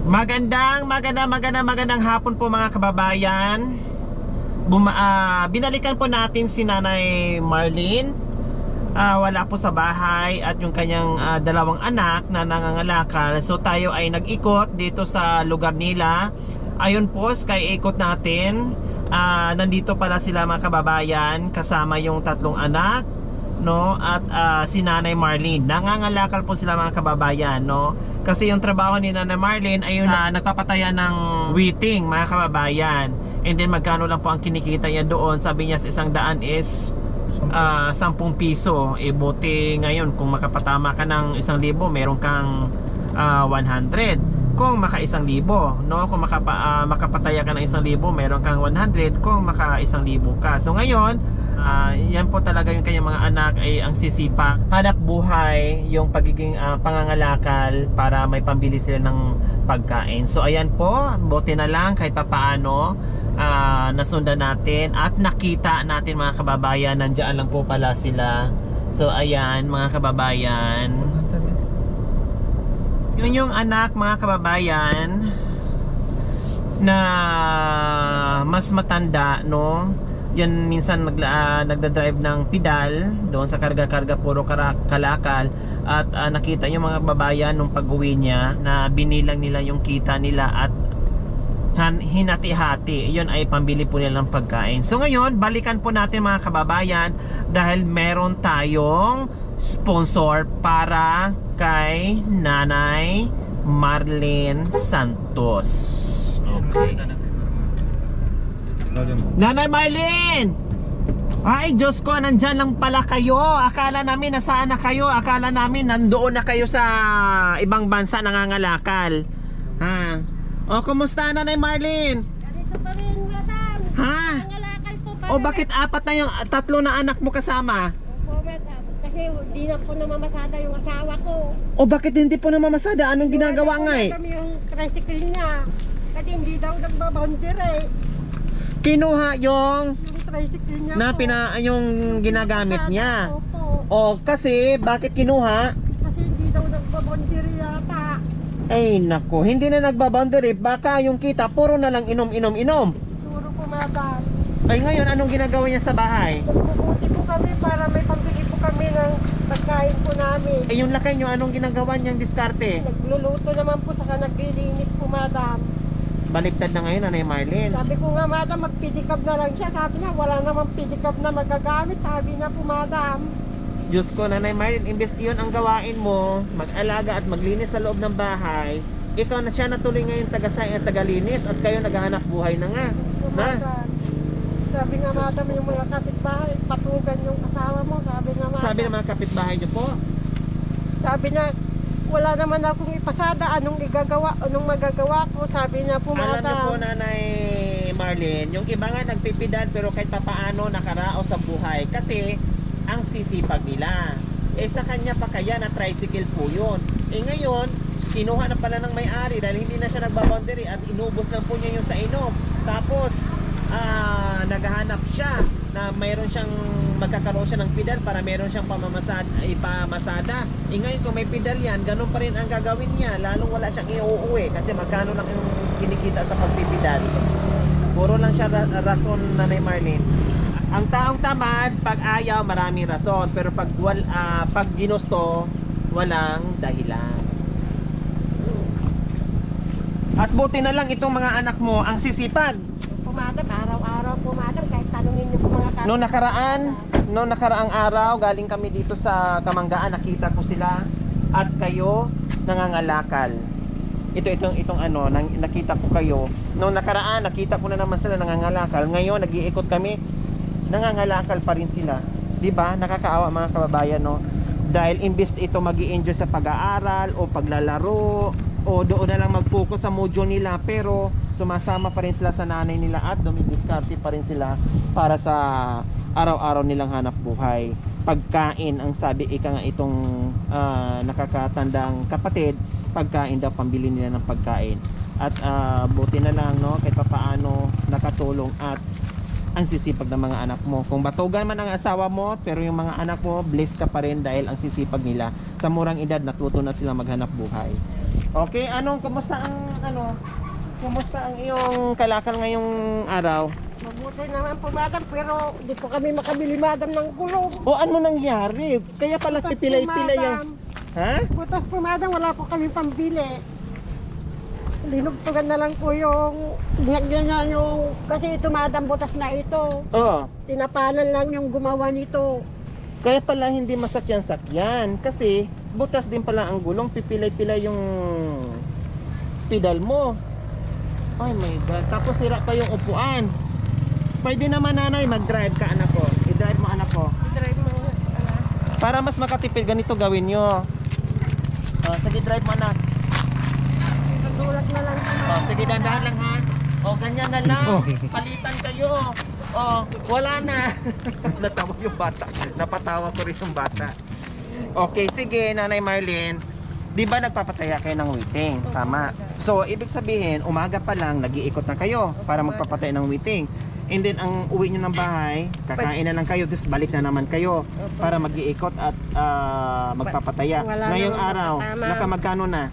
Magandang hapon po mga kababayan. Binalikan po natin si Nanay Marlene. Wala po sa bahay at yung kanyang dalawang anak na nangangalakal. So tayo ay nag-ikot dito sa lugar nila. Ayon po, kay ikot natin. Nandito pala sila mga kababayan, kasama yung tatlong anak, no, at si Nanay Marlene. Nangangalakal po sila mga kababayan, no, kasi yung trabaho ni Nanay Marlene ay yung nagpapataya ng witing mga kababayan. And then magkano lang po ang kinikita niya doon? Sabi niya sa 100 is 10 piso. Buti ngayon kung makapatama ka ng 1,000, meron kang 100 kung maka 1,000, no? Kung makapataya ka ng 1,000, meron kang 100 kung maka 1,000 ka. So ngayon, yan po talaga yung kanyang mga anak ay ang sisipa, hanap buhay, yung pagiging pangangalakal para may pambili sila ng pagkain. So ayan po, buti na lang kahit papaano nasundan natin at nakita natin mga kababayan, nandiyan lang po pala sila. So ayan mga kababayan, yun yung anak mga kababayan na mas matanda, no? Yan minsan nagdadrive ng pedal doon sa karga-karga, puro kalakal. At nakita yung mga babayan nung pag-uwi niya na binilang nila yung kita nila at hinati-hati. Yun ay pambili po nila ng pagkain. So ngayon, balikan po natin mga kababayan dahil meron tayong sponsor para kay Nanay Marlene Santos. Okay. Nanay Marlene! Ay, Diyos ko, nandyan lang pala kayo. Akala namin nasaan na kayo. Akala namin nandoon na kayo sa ibang bansa nangangalakal. Ha? O, kumusta Nanay Marlene? Ganito pa rin, madam. Ha? Nangangalakal po pa O, rin. bakit apat na yung tatlo na anak mo kasama? Opo, madam. Kasi di na po namamasada yung asawa ko. O, bakit hindi po namamasada? Anong ginagawa nga eh? Kami yung tricycle niya. Kasi hindi daw nagbabouncer eh. Kinuha yung Yung tricycle niya na po. yung ginagamit niya. Opo. O, kasi bakit kinuha? Kasi hindi daw nagbabouncer yata. Ay nako, hindi na nagbaboundary. Baka yung kita puro na lang inom. Siguro po, madam. Ay ngayon, anong ginagawa niya sa bahay? Nagpuputi po kami para may pambili po kami ng pagkain po namin. Eh yung lakay niyo, anong ginagawa niyang diskarte? Nagluluto naman po, saka naglilinis po, madam. Baliktad na ngayon, Nanay Marlene. Sabi ko nga, madam, magpidikab na lang siya. Sabi niya, wala namang pidikab na magagamit. Sabi na po, madam. Diyos ko, Nanay Marlene, imbes yun ang gawain mo, mag-alaga at maglinis sa loob ng bahay, ikaw na siya natuloy ngayon tagasay at tagalinis at kayo naghahanap buhay na nga. So, Na? madam, sabi nga, madam, yung mga kapitbahay, patugan yung asawa mo. Sabi nga, madam. Sabi ng mga kapitbahay niyo po, Sabi niya, wala naman akong ipasada. Anong magagawa ko? Sabi niya po, alam niyo po, madam. Nanay Marlene, yung iba nga nagpipidan pero kahit papaano nakarao sa buhay kasi ang sisipag nila. Sa kanya pa kaya na tricycle po yun. Ngayon, kinuha na pala ng may-ari dahil hindi na siya nagbaboundary at inubos lang po niya yung sa inom. Tapos, naghahanap siya na mayroon siyang magkakaroon siya ng pedal para mayroon siyang ipamasada. Ngayon kung may pedal yan, ganun pa rin ang gagawin niya. Lalong wala siyang iuuwi kasi magkano lang yung kinikita sa pagpipedal. Puro lang siya rason, Nanay Marlene. Ang taong tamad, pag ayaw, maraming rason. Pero pag ginusto, walang dahilan. At buti na lang itong mga anak mo ang sisipag. Po, madam, araw-araw po, madam. Kahit tanungin niyo po mga kapitbahay. Noong nakaraang araw, galing kami dito sa Kamanggaan, nakita ko sila at kayo nangangalakal. Itong ano, nakita ko kayo. Noong nakaraan, nakita ko na naman sila nangangalakal. Ngayon, nag-iikot kami, nangangalakal pa rin sila. 'Di ba? Nakakaawa mga kababayan, no? Dahil imbes ito magi-enjoy sa pag-aaral o paglalaro o doon na lang mag-focus sa module nila, pero sumasama pa rin sila sa nanay nila at dumidiskarte pa rin sila para sa araw-araw nilang hanap buhay. Pagkain ang sabi ika nga itong nakakatandang kapatid, pagkain daw pambili nila ng pagkain. At buti na lang, no, kahit paano nakatulong at ang sisipag ng mga anak mo. Kung batugan man ang asawa mo, pero yung mga anak mo, blessed ka pa rin dahil ang sisipag nila. Sa murang edad, natuto na sila maghanap buhay. Okay, kumusta ang iyong kalakal ngayong araw? Mabuti naman po, madam, pero di po kami makabili, madam, ng gulong. O ano nangyari? Kaya pala Butas po, pipilay-pilay madam. yung... Ha? Butas po, madam, wala po kami pambili. Linugtugan na lang po yung niyagyan niya yung, kasi ito, madam, butas na ito. Oo. Tinapalan lang yung gumawa nito. Kaya pala hindi masakyan-sakyan kasi butas din pala ang gulong, pipilay-pilay yung pedal mo. Oh my God, tapos sira pa yung upuan. Pwede naman nanay, mag-drive ka anak ko. I-drive mo anak ko. Drive mo. Para mas makatipid, ganito gawin nyo. Sige, drive mo anak. Nagulat na lang. Sige, dandahan lang ha. Ganyan na lang. Palitan kayo. Wala na. Natawa yung bata. Napatawa ko rin yung bata. Okay, sige, Nanay Marlene. Di ba nagpapataya kayo ng witing? Tama. So, ibig sabihin, umaga pa lang, nag-iikot na kayo para magpapatay ng witing. And then, ang uwi nyo ng bahay, kakain na lang kayo, tapos balik na naman kayo para mag-iikot at magpapataya. Wala Ngayong namang araw, kasama. nakamagkano na?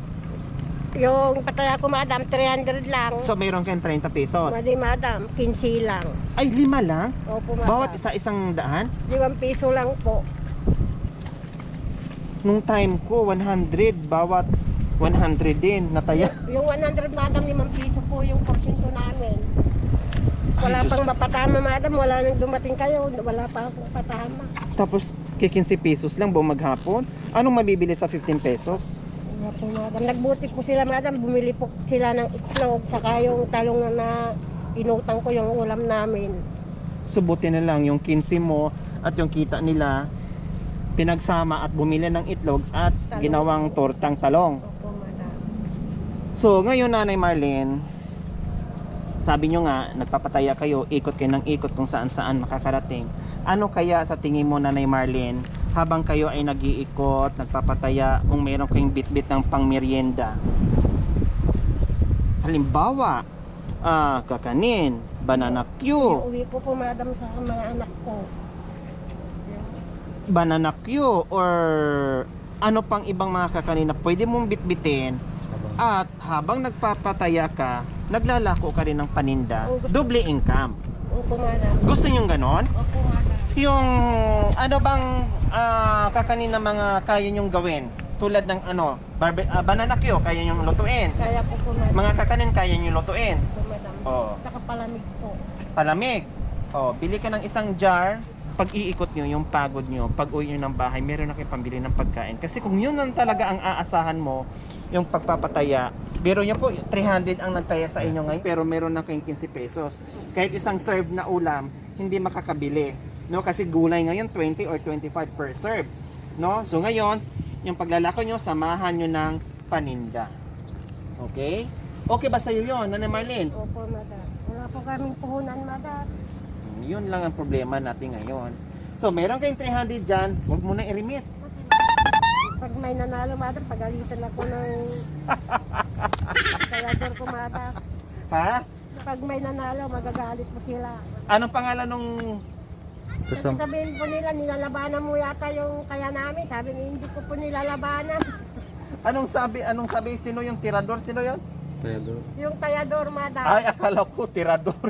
Yung pataya ko, madam, 300 lang. So, mayroon kayong 30 pesos. Mali, madam, 15 lang. Ay, 5 lang? Opo, madam. Bawat isa isang daan? 5 piso lang po. Nung time ko, 100. Bawat 100 din. Nataya. Yung 100, madam, 5 piso po yung porsyento namin. Wala Ay, pang Diyos. mapatama, madam. Wala nang dumating kayo. Wala pa akong patama. Tapos, 15 pesos lang buong maghapon. Anong mabibili sa 15 pesos? Wala po, madam. Nagbuti po sila, madam. Bumili po sila ng itlog. Saka yung talong na inutang ko yung ulam namin. Subutin na lang yung 15 mo at yung kita nila pinagsama at bumili ng itlog at Talong. ginawang tortang talong. Opo, madam. So, ngayon Nanay Marlene, sabi nyo nga, nagpapataya kayo, ikot kayo ng ikot kung saan-saan makakarating. Ano kaya sa tingin mo Nanay Marlene, habang kayo ay nag-iikot, nagpapataya, kung mayroon kayong bitbit ng pangmeryenda? Halimbawa, kakanin, banana Q, Uwi ko po, madam, sa mga anak ko. banana Q, or ano pang ibang mga kakanin na pwede mong bitbitin at habang nagpapataya ka, naglalako ka rin ng paninda, doble income. Opo, madam. Gusto nyo ganon? Opo, madam. Yung ano bang kakanin na mga kaya nyong gawin? Tulad ng banana Q, kaya nyong lutuin. Kaya po po, madam. Mga kakanin kaya nyong lutuin. Opo, madam. Oo. Saka palamig po. Palamig. Bili ka ng isang jar. Pag iikot nyo, yung pagod nyo, pag uwi nyo ng bahay, meron na kayo pambili ng pagkain. Kasi kung yun lang talaga ang aasahan mo, yung pagpapataya, biro nyo po, 300 ang nagtaya sa inyo ngayon, pero meron na kayong 15 pesos. Kahit isang serve na ulam, hindi makakabili. No? Kasi gulay ngayon, 20 or 25 per serve. No? So ngayon, yung paglalako nyo, samahan nyo ng paninda. Okay? Okay ba sa'yo yun, Nanay Marlene? Opo, madam. Wala po kaming puhunan, madam. Yun lang ang problema natin ngayon. So, meron kayong 300 dyan, huwag mo na i-remit. Pag may nanalo, madam, pagalitan ako ng kayador ko, madam. Ha? Pag may nanalo, magagalit po sila. Anong pangalan nung... Kasi sabihin po nila, nilalabanan mo yata yung kaya namin. Sabi niya, hindi ko po nilalabanan. Anong sabi? Sino yung tirador? Sino yun? Yung kayador, madam. Ay, akala ko tirador.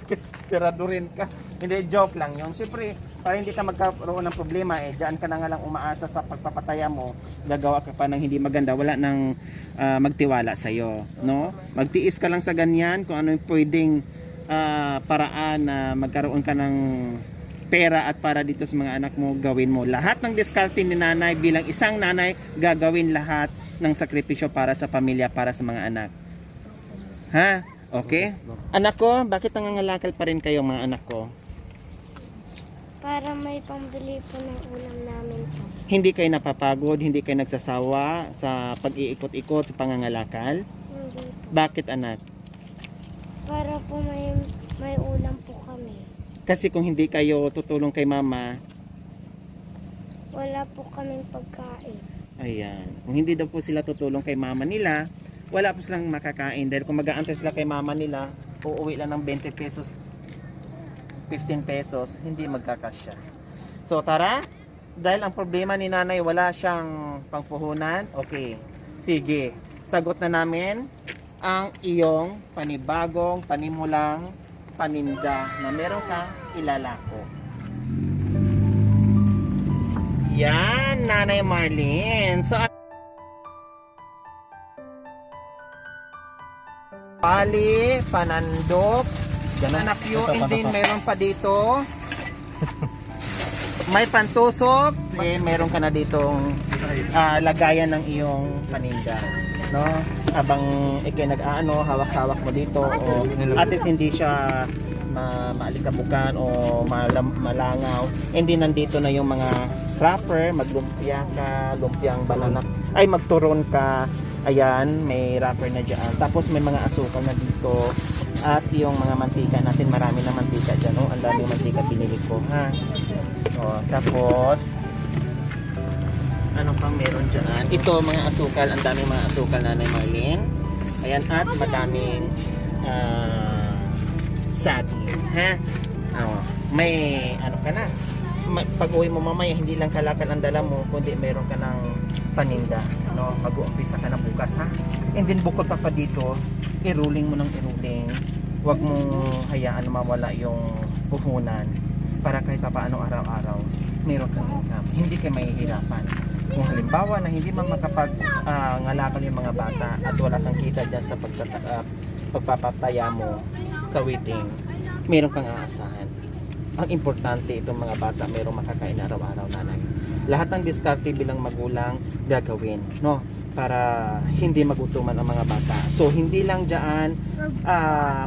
Tiradorin ka. Hindi, joke lang yun. Siyempre, para hindi ka magkaroon ng problema, diyan ka na nga lang umaasa sa pagpapataya mo, gagawa ka pa ng hindi maganda, wala nang magtiwala sa'yo. No? Magtiis ka lang sa ganyan, kung ano yung pwedeng paraan na magkaroon ka ng pera at para dito sa mga anak mo, gawin mo. Lahat ng diskarte ni nanay, bilang isang nanay, gagawin lahat ng sakripisyo para sa pamilya, para sa mga anak. Ha? Okay? Anak ko, bakit nangangalakal pa rin kayo mga anak ko? Para may pambili po ng ulam namin po. Hindi kayo napapagod, hindi kayo nagsasawa sa pag-iikot-ikot, sa pangangalakal? Hindi. Bakit anak? Para po may ulam po kami. Kasi kung hindi kayo tutulong kay mama, Wala po kaming pagkain. ayan, kung hindi daw po sila tutulong kay mama nila, wala po silang makakain. Dahil kung mag-aantay sila kay mama nila, uuwi lang ng 20 pesos, 15 pesos, hindi magkakasya. So tara, dahil ang problema ni nanay, wala siyang pangpuhunan, okay, sige, sagot na namin ang iyong panibagong, panimulang paninda na meron kang ilalako. Yan, Nanay Marlene. So, pali, panandok, ganapyo, and then meron pa dito. May pantusok, meron ka na ditong lagayan ng iyong paninda. No? Habang ikay nag-aano, hawak-hawak mo dito, o at least hindi siya maalikabukan o malangaw. Hindi nandito na yung mga wrapper, maglumpia ka, lumpiang banana, ay magturon ka, ayan, may wrapper na dyan. Tapos may mga asukal na dito, at yung mga mantika natin, marami na mantika dyan, oh. Ang daming mantika binili ko, ha. O, tapos ano pang meron dyan? Ito, mga asukal, ang daming mga asukal, Nanay Marlene. Ayan, at madaming saging, ha? Oh, may ano ka na, pag uwi mo mamaya, hindi lang kalakal ang dala mo, kundi meron ka ng paninda, no? Mag-uumpisa ka na bukas, ha? And then bukod pa dito, i-ruling mo ng i-ruling. Huwag mong hayaan na mawala yung puhunan para kahit papaano araw-araw meron kang income, hindi kayo mahihirapan. Kung halimbawa na hindi man makapag-ngalakal yung mga bata at wala kang kita dyan sa pagpapataya mo sa waiting, meron kang aasahan. Ang importante, itong mga bata merong makakain araw-araw, nanay. Lahat ng diskarte bilang magulang gagawin, no? Para hindi magutuman ang mga bata. So hindi lang dyan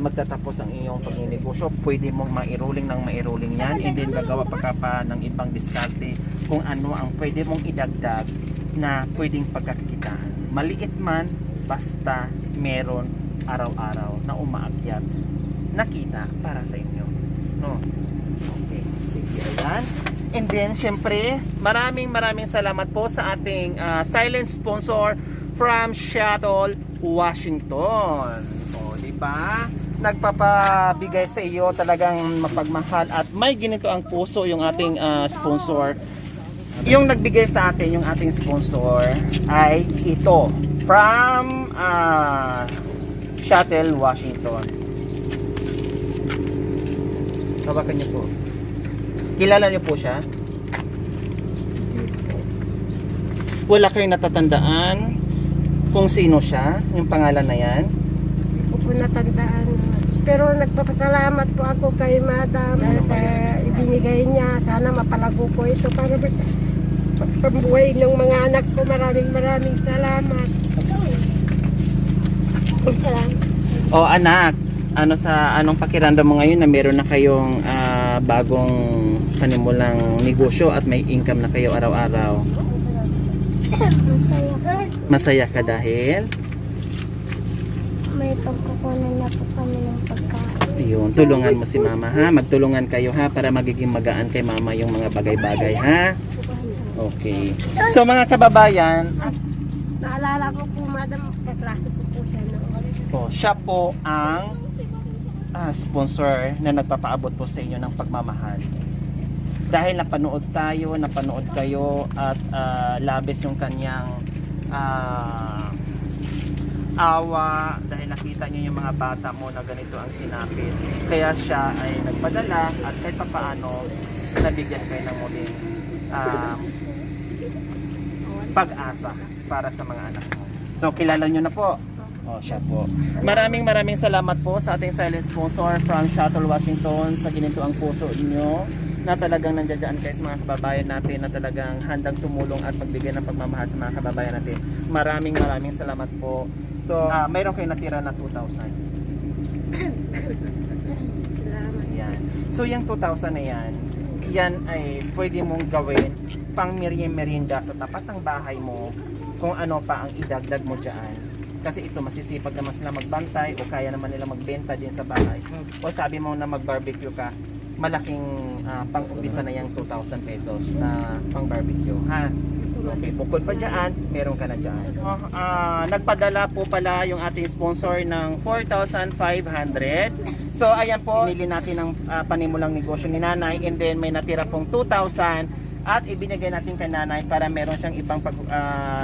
magtatapos ang iyong pagninegosyo. Pwede mong mairuling ng mairuling yan, and then gagawa pa ng ibang diskarte kung ano ang pwede mong idagdag na pwedeng pagkakitaan. Maliit man, basta meron araw-araw na umaakyat na kita para sa inyo, no? Okay, sige, ayan. And then, syempre, maraming salamat po sa ating silent sponsor from Seattle, Washington. O, di ba? Nagpapabigay sa iyo talagang mapagmahal at may ginito ang puso yung ating sponsor. Yung nagbigay sa atin, yung ating sponsor ay ito from Seattle, Washington. Hawakan niyo po. Kilala niyo po siya? Wala kayong natatandaan kung sino siya, yung pangalan na yan? Hindi ko po natandaan. Pero nagpapasalamat po ako kay Madam dahil sa ibinigay niya. Sana mapalago po ito para pambuhay ng mga anak ko. Maraming salamat. O anak, anong pakiramdam mo ngayon na meron na kayong bagong panimulang negosyo at may income na kayo araw-araw? Masaya ka dahil? May pagkukunan na po kami ng pagkain. Yun, tulungan mo si mama, ha? Magtulungan kayo, ha? Para magiging magaan kay mama yung mga bagay-bagay, ha? Okay. So mga kababayan, Naalala ko po, Madam, kaklase ko po siya noon. siya po ang sponsor na nagpapaabot po sa inyo ng pagmamahal. Dahil napanood kayo at labis yung kanyang awa dahil nakita niyo yung mga bata mo na ganito ang sinapit. Kaya siya ay nagpadala at kahit papaano nabigyan kayo ng muling pag-asa para sa mga anak mo. So kilala niyo na po. Siya po. Maraming salamat po sa ating silent sponsor from Seattle, Washington sa ginito ang puso niyo na talagang nandiyan kayo sa mga kababayan natin na talagang handang tumulong at magbigay ng pagmamahal sa mga kababayan natin. Maraming salamat po. So, mayroon kayo natira na 2,000. Yan. So, yung 2,000 na yan ay pwede mong gawin pang merienda sa tapat ng bahay mo kung ano pa ang idagdag mo dyan. Kasi ito masisipag naman sila magbantay o kaya naman nila magbenta din sa bahay. O sabi mo na mag-barbecue ka, malaking pang-umpisa na yung 2,000 pesos na pang-barbecue, ha? Okay, bukod pa dyan, meron ka na dyan. Nagpadala po pala yung ating sponsor ng 4,500. So, ayan po, pinili natin ang panimulang negosyo ni nanay, and then may natira pong 2,000 at ibinigay natin kay nanay para meron siyang ibang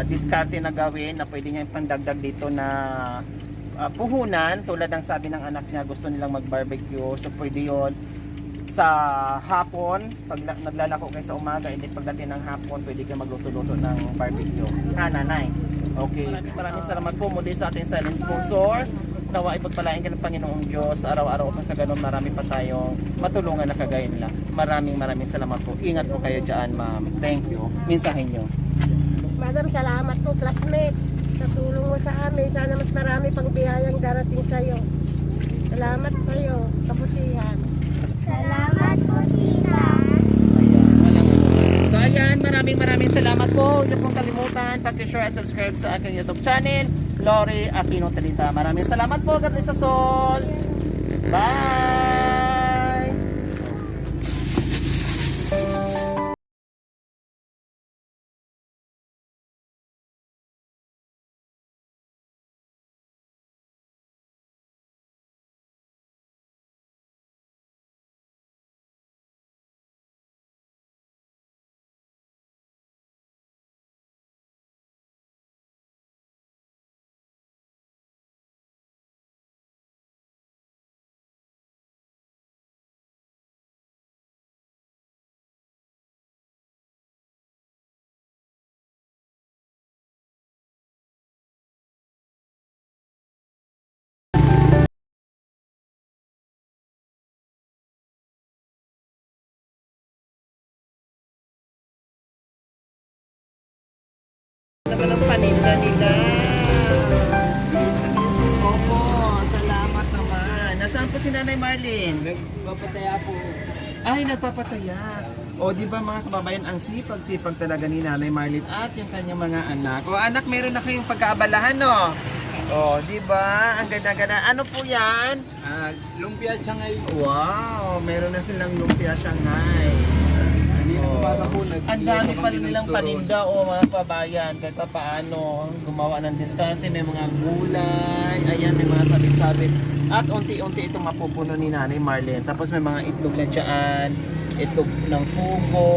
diskarte na gawin na pwede niya ipandagdag dito na puhunan, tulad ng sabi ng anak niya gusto nilang mag-barbecue, so pwede yon sa hapon, pag naglalako kayo sa umaga, hindi pagdating ng hapon, pwede kayo magluto-luto ng barbecue. Nanay. Okay. Maraming salamat po muli sa ating silent sponsor. Nawa ipagpalain ka ng Panginoong Diyos. Araw-araw pa sa ganun, marami pa tayong matulungan na kagaya nila. Maraming salamat po. Ingat po kayo dyan, ma'am. Thank you. Mensahe nyo. Madam, salamat po, classmate. Sa tulong mo sa amin, sana mas marami pang biyayang darating sa'yo. Salamat sa'yo, kabutihan. Salamat po, tita. So ayan, maraming salamat po. Huwag niyo pong kalimutan, pag-share at subscribe sa aking YouTube channel, Lori Aquino Talita. Maraming salamat po, God bless us all. Bye! Naman ang paninda nila. Opo, salamat naman. Nasaan po si Nanay Marlene? Nagpapataya po. Ay, nagpapataya. O, di ba mga kababayan, ang sipag-sipag talaga ni Nanay Marlene at yung kanyang mga anak. O, anak, meron na kayong pagkaabalahan, no? O, di ba? Ang ganda-ganda. Ano po yan? Lumpia Shanghai. Wow, meron na silang lumpia Shanghai. Kanina Oh. umaga po. Ang dami pa rin nilang paninda o mga pabayan kahit pa paano gumawa ng diskarte, may mga gulay, ayan, may mga sabit-sabit at unti-unti itong mapupuno ni Nanay Marlene. Tapos may mga itlog na dyan, itlog ng pugo,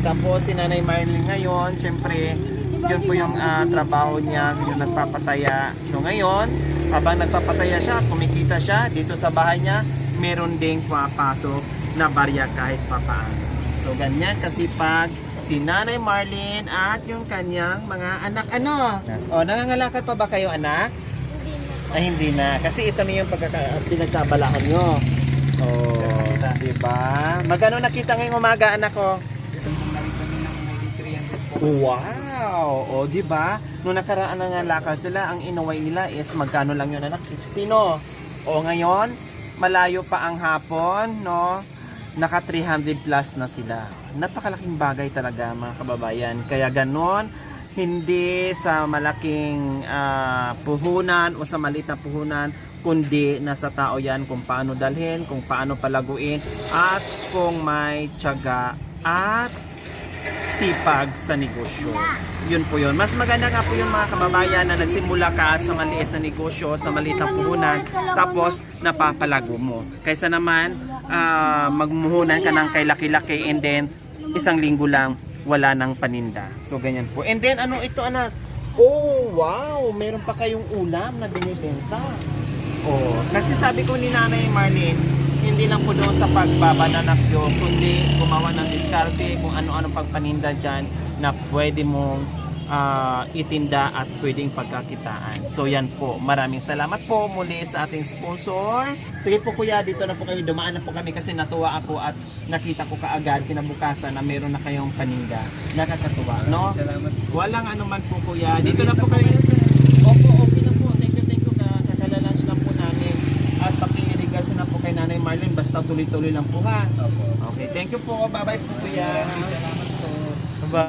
tapos si Nanay Marlene ngayon, syempre yun po yung trabaho niya, yung nagpapataya. So ngayon, habang nagpapataya siya, kumikita siya dito sa bahay niya, meron ding pumapasok na barya kahit papaano. So ganyan kasipag si Nanay Marlene at yung kanyang mga anak. Ano? O, nangangalakad pa ba kayo, anak? Hindi na. Ay, hindi na. Kasi ito na yung pinagkabalahan nyo. O, diba? Magkano nakita ngayong umaga, anak ko? Itong nakita nila ng 300 po. Wow! O, diba? Nung nakaraan na nga lakad sila, ang inuway nila is magkano lang yun, anak? 60, no? O, ngayon, malayo pa ang hapon, no? Naka 300 plus na sila. Napakalaking bagay talaga, mga kababayan. Kaya ganon, hindi sa malaking puhunan o sa maliit na puhunan, kundi nasa tao yan kung paano dalhin, kung paano palaguin, at kung may tiyaga at sipag sa negosyo. Yun po yun. Mas maganda nga po yung mga kababayan na nagsimula ka sa maliit na negosyo, sa maliit na puhunan, tapos napapalago mo. Kaysa naman, magmuhunan ka ng kay laki-laki and then isang linggo lang wala nang paninda. So ganyan po. And then ano ito, anak? Oh, wow! Meron pa kayong ulam na binibenta. Oh, kasi sabi ko ni Nanay Marlene, hindi lang po doon sa pagbabananakyo, kundi gumawa ng diskarte kung ano-ano pagpaninda dyan na pwede mong itinda at pwedeng pagkakitaan. So yan po, maraming salamat po muli sa ating sponsor. Sige po kuya, dito na po kami, dumaan na po kami kasi natuwa ako at nakita ko kaagad kinabukasan na meron na kayong paninda. Nakakatuwa, no? Salamat. Walang anuman po kuya. Dito na po kami. Opo, okay na po. Thank you. Kakalalans lang po namin. At paki-irigas na po kay Nanay Marlene. Basta tuloy-tuloy lang po ha. Opo. Okay, thank you po. Bye-bye po kuya. Salamat po. Bye.